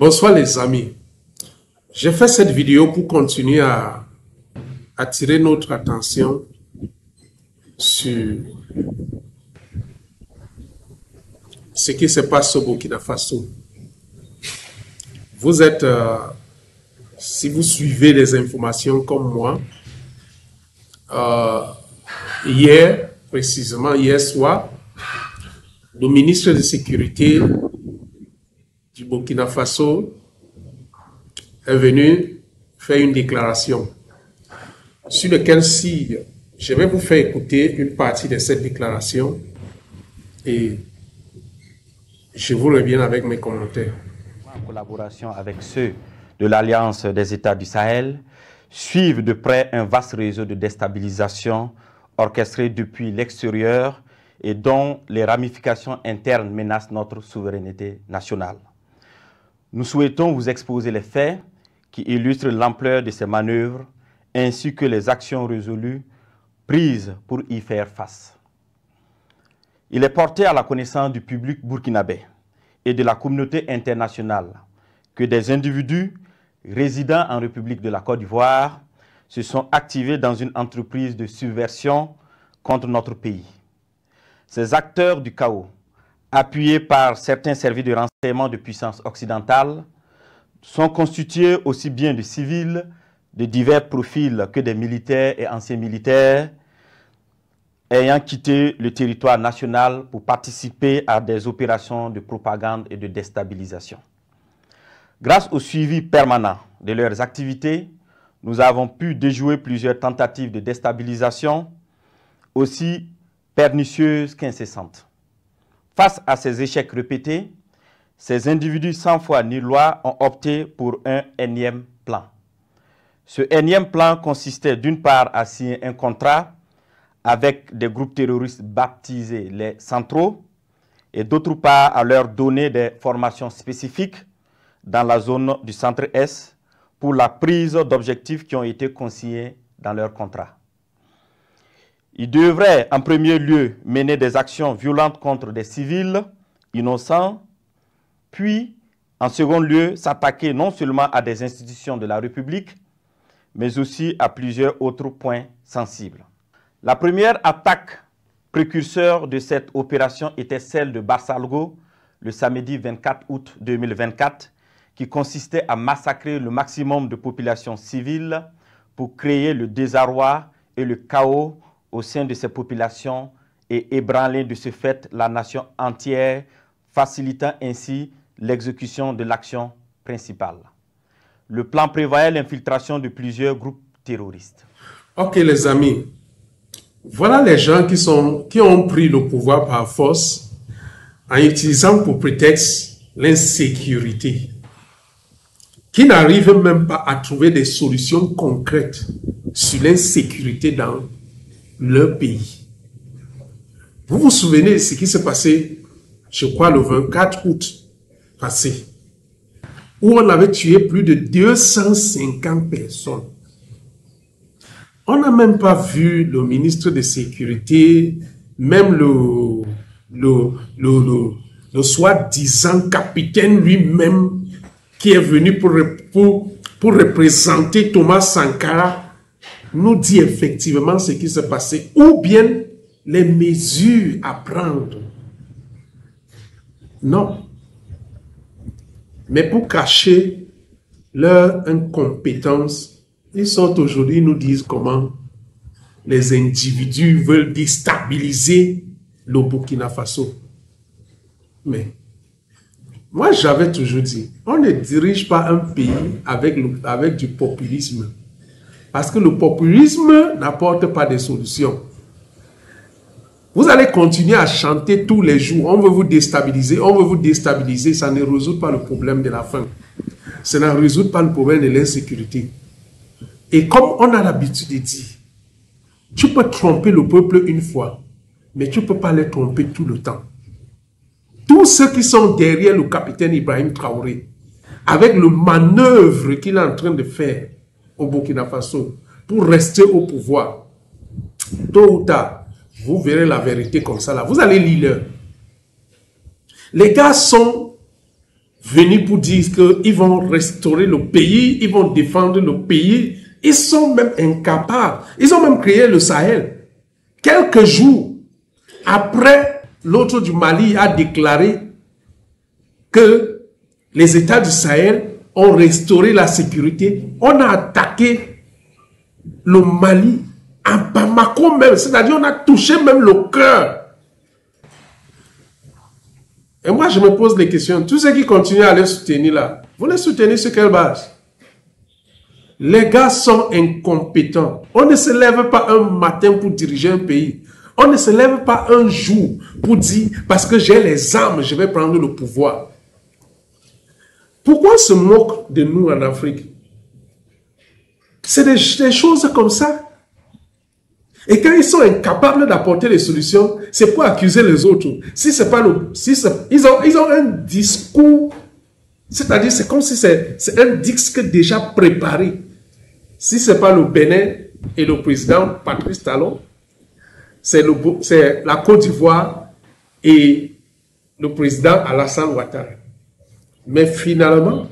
Bonsoir les amis. J'ai fait cette vidéo pour continuer à attirer notre attention sur ce qui se passe au Burkina Faso. Vous êtes, si vous suivez les informations comme moi, hier, précisément hier soir, le ministre de Sécurité du Burkina Faso est venu faire une déclaration sur laquelle, si je vais vous faire écouter une partie de cette déclaration et je vous reviens avec mes commentaires. En collaboration avec ceux de l'Alliance des États du Sahel, suivent de près un vaste réseau de déstabilisation orchestré depuis l'extérieur et dont les ramifications internes menacent notre souveraineté nationale. Nous souhaitons vous exposer les faits qui illustrent l'ampleur de ces manœuvres ainsi que les actions résolues prises pour y faire face. Il est porté à la connaissance du public burkinabé et de la communauté internationale que des individus résidant en République de la Côte d'Ivoire se sont activés dans une entreprise de subversion contre notre pays. Ces acteurs du chaos, appuyés par certains services de renseignement de puissance occidentale, sont constitués aussi bien de civils de divers profils que des militaires et anciens militaires ayant quitté le territoire national pour participer à des opérations de propagande et de déstabilisation. Grâce au suivi permanent de leurs activités, nous avons pu déjouer plusieurs tentatives de déstabilisation, aussi pernicieuses qu'incessantes. Face à ces échecs répétés, ces individus sans foi ni loi ont opté pour un énième plan. Ce énième plan consistait d'une part à signer un contrat avec des groupes terroristes baptisés les centraux et d'autre part à leur donner des formations spécifiques dans la zone du centre-est pour la prise d'objectifs qui ont été consignés dans leur contrat. Ils devraient en premier lieu mener des actions violentes contre des civils innocents, puis en second lieu s'attaquer non seulement à des institutions de la République, mais aussi à plusieurs autres points sensibles. La première attaque précurseur de cette opération était celle de Barsalgo le samedi 24 août 2024, qui consistait à massacrer le maximum de populations civiles pour créer le désarroi et le chaos au sein de ces populations et ébranler de ce fait la nation entière, facilitant ainsi l'exécution de l'action principale. Le plan prévoyait l'infiltration de plusieurs groupes terroristes. Ok les amis, voilà les gens qui ont pris le pouvoir par force en utilisant pour prétexte l'insécurité, qui n'arrivent même pas à trouver des solutions concrètes sur l'insécurité dans leur pays. Vous vous souvenez de ce qui s'est passé, je crois, le 24 août passé, où on avait tué plus de 250 personnes. On n'a même pas vu le ministre de Sécurité, même le soi-disant capitaine lui-même qui est venu pour représenter Thomas Sankara, nous dit effectivement ce qui s'est passé, ou bien les mesures à prendre. Non. Mais pour cacher leur incompétence, ils sortent aujourd'hui, nous disent comment les individus veulent déstabiliser le Burkina Faso. Mais moi, j'avais toujours dit, on ne dirige pas un pays avec du populisme. Parce que le populisme n'apporte pas de solutions. Vous allez continuer à chanter tous les jours, on veut vous déstabiliser, ça ne résout pas le problème de la faim. Ça ne résout pas le problème de l'insécurité. Et comme on a l'habitude de dire, tu peux tromper le peuple une fois, mais tu ne peux pas les tromper tout le temps. Tous ceux qui sont derrière le capitaine Ibrahim Traoré, avec le manœuvre qu'il est en train de faire au Burkina Faso pour rester au pouvoir, tôt ou tard, vous verrez la vérité comme ça là. Vous allez lire. Les gars sont venus pour dire qu'ils vont restaurer le pays, ils vont défendre le pays. Ils sont même incapables. Ils ont même créé le Sahel. Quelques jours après, l'autre du Mali a déclaré que les États du Sahel ont restauré la sécurité. On a attaqué le Mali à Bamako même. C'est-à-dire on a touché même le cœur. Et moi, je me pose les questions. Tous ceux qui continuent à les soutenir là, vous les soutenez sur quelle base? Les gars sont incompétents. On ne se lève pas un matin pour diriger un pays. On ne se lève pas un jour pour dire, parce que j'ai les armes, je vais prendre le pouvoir. Pourquoi on se moque de nous en Afrique? C'est des choses comme ça. Et quand ils sont incapables d'apporter les solutions, c'est pour accuser les autres. Si c'est pas ils ont un discours, c'est-à-dire c'est comme si c'est un disque déjà préparé. Si c'est pas le Bénin et le président Patrice Talon, c'est la Côte d'Ivoire et le président Alassane Ouattara. Mais finalement,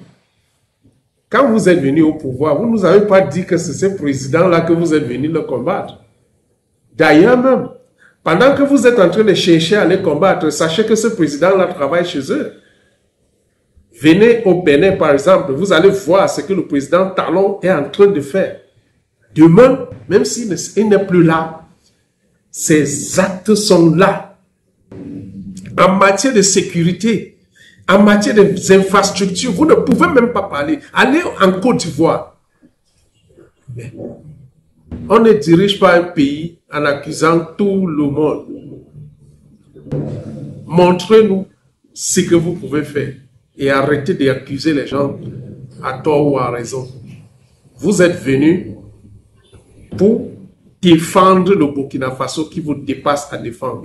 quand vous êtes venu au pouvoir, vous ne nous avez pas dit que c'est ce président-là que vous êtes venu le combattre. D'ailleurs même, pendant que vous êtes en train de chercher à les combattre, sachez que ce président-là travaille chez eux. Venez au Bénin, par exemple, vous allez voir ce que le président Talon est en train de faire. Demain, même s'il n'est plus là, ses actes sont là. En matière de sécurité, en matière des infrastructures, vous ne pouvez même pas parler. Allez en Côte d'Ivoire. On ne dirige pas un pays en accusant tout le monde. Montrez-nous ce que vous pouvez faire et arrêtez d'accuser les gens à tort ou à raison. Vous êtes venus pour défendre le Burkina Faso qui vous dépasse à défendre.